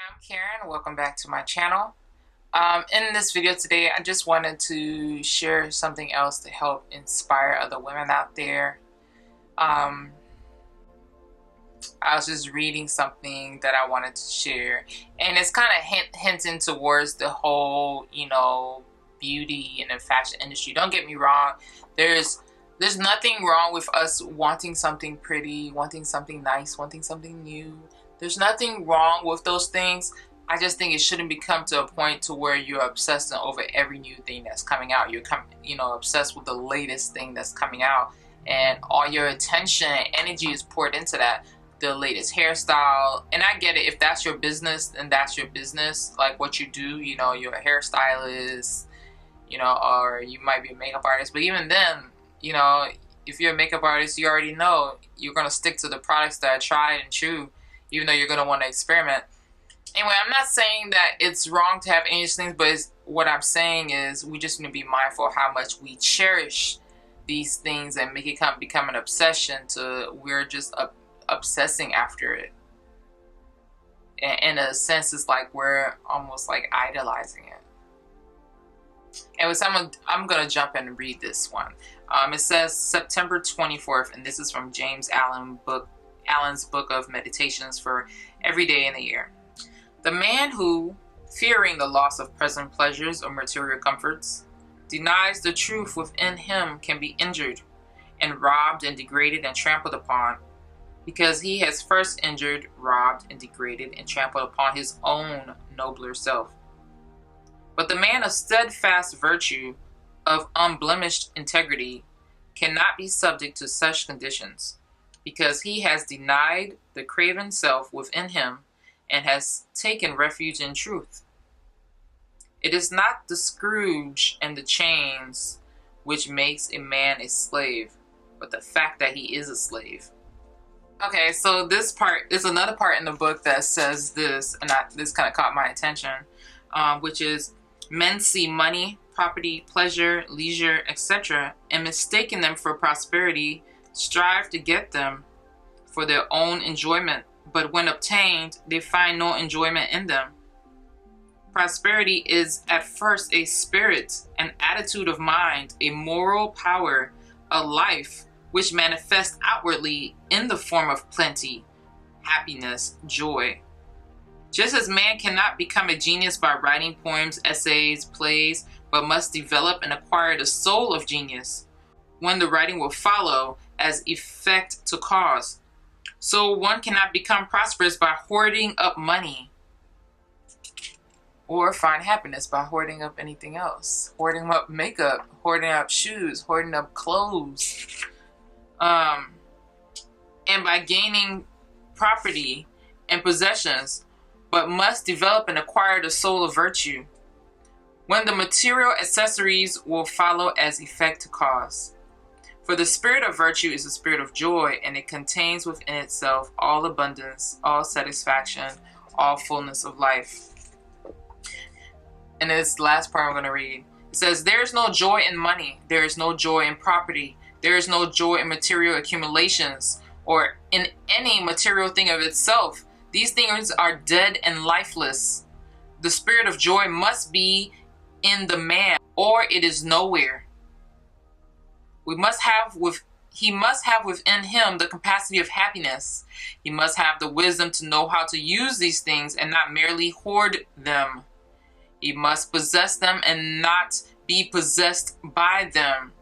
I'm Karen. Welcome back to my channel. In this video today, I just wanted to share something else to help inspire other women out there. I was just reading something that I wanted to share, and it's kind of hinting towards the whole, beauty and the fashion industry. Don't get me wrong. There's nothing wrong with us wanting something pretty, wanting something nice, wanting something new. There's nothing wrong with those things. I just think it shouldn't become to a point to where you're obsessing over every new thing that's coming out. You're obsessed with the latest thing that's coming out, and all your attention and energy is poured into that. The latest hairstyle, and I get it. If that's your business, then that's your business. Like what you do, you're a hairstylist, or you might be a makeup artist. But even then, if you're a makeup artist, you already know you're gonna stick to the products that are tried and true, even though you're gonna want to experiment. Anyway, I'm not saying that it's wrong to have any of these things, but what I'm saying is we just need to be mindful of how much we cherish these things and make it become an obsession to we're just obsessing after it. In a sense, it's like we're almost like idolizing it. And with I'm going to jump in and read this one. It says September 24th, and this is from James Allen's book of meditations for every day in the year. The man who, fearing the loss of present pleasures or material comforts, denies the truth within him can be injured and robbed and degraded and trampled upon, because he has first injured, robbed, and degraded and trampled upon his own nobler self. But the man of steadfast virtue, of unblemished integrity, cannot be subject to such conditions, because he has denied the craven self within him and has taken refuge in truth. It is not the scourge and the chains which makes a man a slave, but the fact that he is a slave. Okay, so there's another part in the book that says this, and this kind of caught my attention, which is, men see money, property, pleasure, leisure, etc., and mistaking them for prosperity, strive to get them for their own enjoyment, but when obtained, they find no enjoyment in them. Prosperity is at first a spirit, an attitude of mind, a moral power, a life, which manifests outwardly in the form of plenty, happiness, joy. Just as man cannot become a genius by writing poems, essays, plays, but must develop and acquire the soul of genius, when the writing will follow as effect to cause, so one cannot become prosperous by hoarding up money, or find happiness by hoarding up anything else. Hoarding up makeup, hoarding up shoes, hoarding up clothes. And by gaining property and possessions, but must develop and acquire the soul of virtue, when the material accessories will follow as effect to cause. For the spirit of virtue is the spirit of joy, and it contains within itself all abundance, all satisfaction, all fullness of life. And this last part I'm going to read. It says, there is no joy in money. There is no joy in property. There is no joy in material accumulations or in any material thing of itself. These things are dead and lifeless. The spirit of joy must be in the man, or it is nowhere. He must have within him the capacity of happiness. He must have the wisdom to know how to use these things and not merely hoard them. He must possess them and not be possessed by them.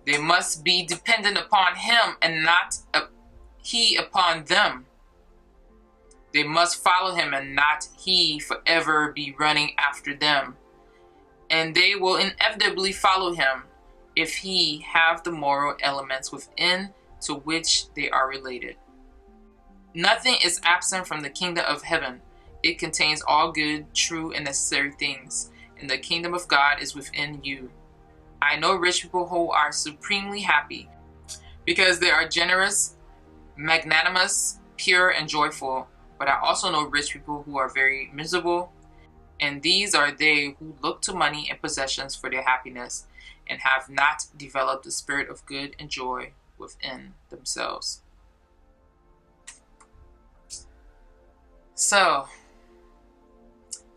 They must be dependent upon him and not he upon them. They must follow him and not he forever be running after them. And they will inevitably follow him if he have the moral elements within to which they are related. Nothing is absent from the kingdom of heaven. It contains all good, true, and necessary things, and the kingdom of God is within you. I know rich people who are supremely happy because they are generous, magnanimous, pure, and joyful. But I also know rich people who are very miserable, and these are they who look to money and possessions for their happiness and have not developed the spirit of good and joy within themselves. So,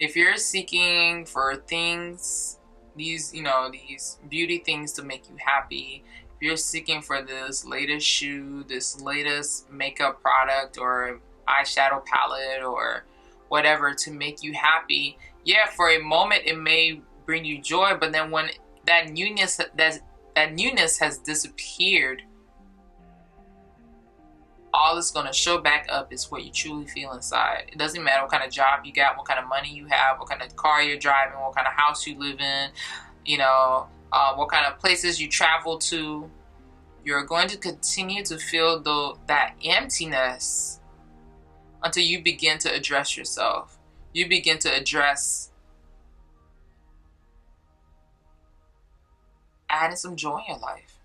If you're seeking for things, these, you know, these beauty things to make you happy, if you're seeking for this latest shoe, this latest makeup product or eyeshadow palette or whatever to make you happy, yeah, for a moment it may bring you joy, but then when that newness has disappeared, all it's going to show back up is what you truly feel inside. It doesn't matter what kind of job you got, what kind of money you have, what kind of car you're driving, what kind of house you live in, you know, what kind of places you travel to. You're going to continue to feel that emptiness until you begin to address yourself. You begin to address adding some joy in your life,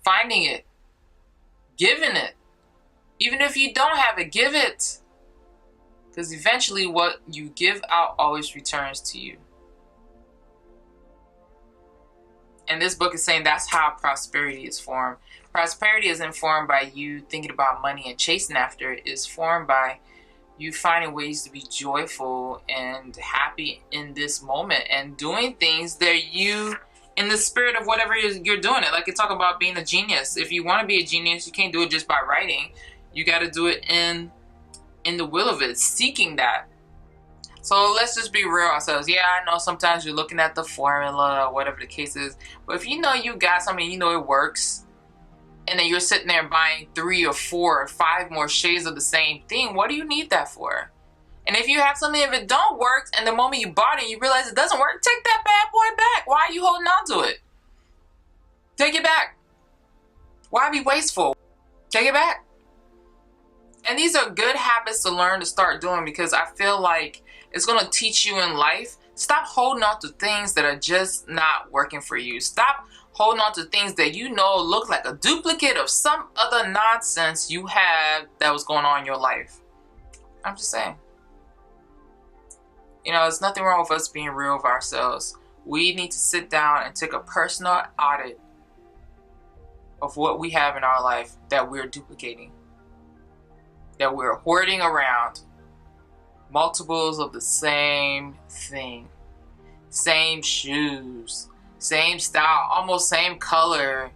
finding it, giving it. Even if you don't have it, give it. Because eventually what you give out always returns to you. And this book is saying that's how prosperity is formed. Prosperity isn't formed by you thinking about money and chasing after it. It's formed by you finding ways to be joyful and happy in this moment and doing things that you, in the spirit of whatever you're doing it. Like you talk about being a genius. If you want to be a genius, you can't do it just by writing. You got to do it in the will of it, seeking that. So let's just be real ourselves. Yeah, I know sometimes you're looking at the formula or whatever the case is, but if you know you got something, you know it works, and then you're sitting there buying 3 or 4 or 5 more shades of the same thing, what do you need that for? And if you have something, if it don't work, and the moment you bought it, you realize it doesn't work, take that bad boy back. Why are you holding on to it? Take it back. Why be wasteful? Take it back. And these are good habits to learn to start doing, because I feel like it's going to teach you in life. Stop holding on to things that are just not working for you. Stop holding on to things that you know look like a duplicate of some other nonsense you had that was going on in your life. I'm just saying. You know, there's nothing wrong with us being real with ourselves. We need to sit down and take a personal audit of what we have in our life that we're duplicating, that we're hoarding around. Multiples of the same thing, same shoes, same style, almost same color,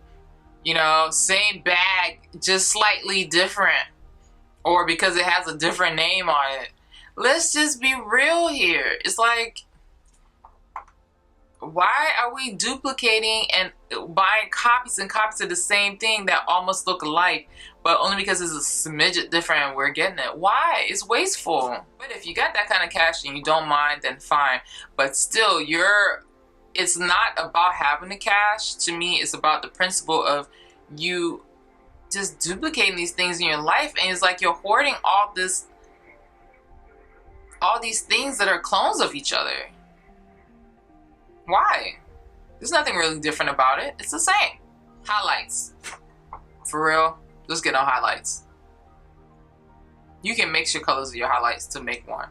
you know, same bag, just slightly different, or because it has a different name on it. Let's just be real here. It's like, why are we duplicating and buying copies and copies of the same thing that almost look alike, but only because it's a smidget different and we're getting it? Why? It's wasteful. But if you got that kind of cash and you don't mind, then fine. But still, it's not about having the cash. To me, it's about the principle of you just duplicating these things in your life, and it's like you're hoarding all these things that are clones of each other. Why? There's nothing really different about it. It's the same. Highlights. For real, just get on highlights. You can mix your colors of your highlights to make one.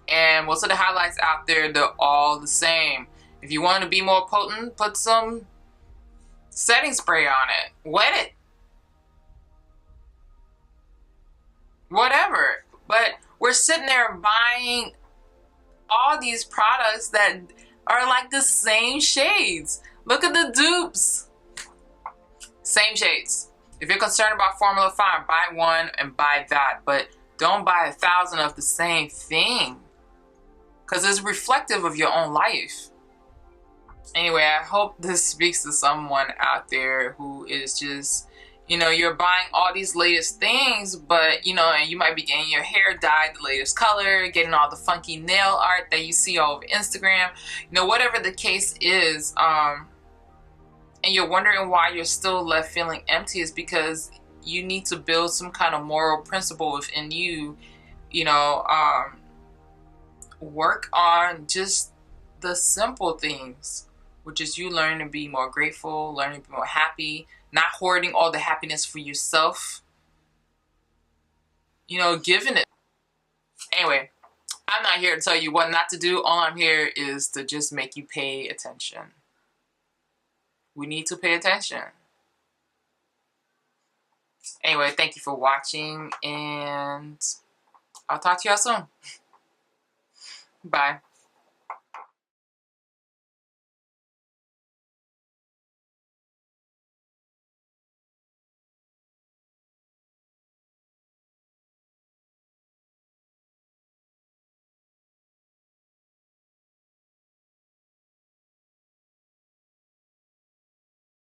And most of the highlights out there, they're all the same. If you want to be more potent, put some setting spray on it. Wet it. Whatever. But we're sitting there buying all these products that are like the same shades. Look at the dupes. Same shades. If you're concerned about formula, fine, buy one and buy that, but don't buy 1,000 of the same thing, because it's reflective of your own life. Anyway, I hope this speaks to someone out there who is just, you know, you're buying all these latest things, but, you know, and you might be getting your hair dyed the latest color, getting all the funky nail art that you see all over Instagram, you know, whatever the case is, and you're wondering why you're still left feeling empty, is because you need to build some kind of moral principle within you, you know, work on just the simple things, which is you learning to be more grateful, learning to be more happy, not hoarding all the happiness for yourself, you know, giving it. Anyway, I'm not here to tell you what not to do. All I'm here is to just make you pay attention. We need to pay attention. Anyway, thank you for watching, and I'll talk to y'all soon. Bye.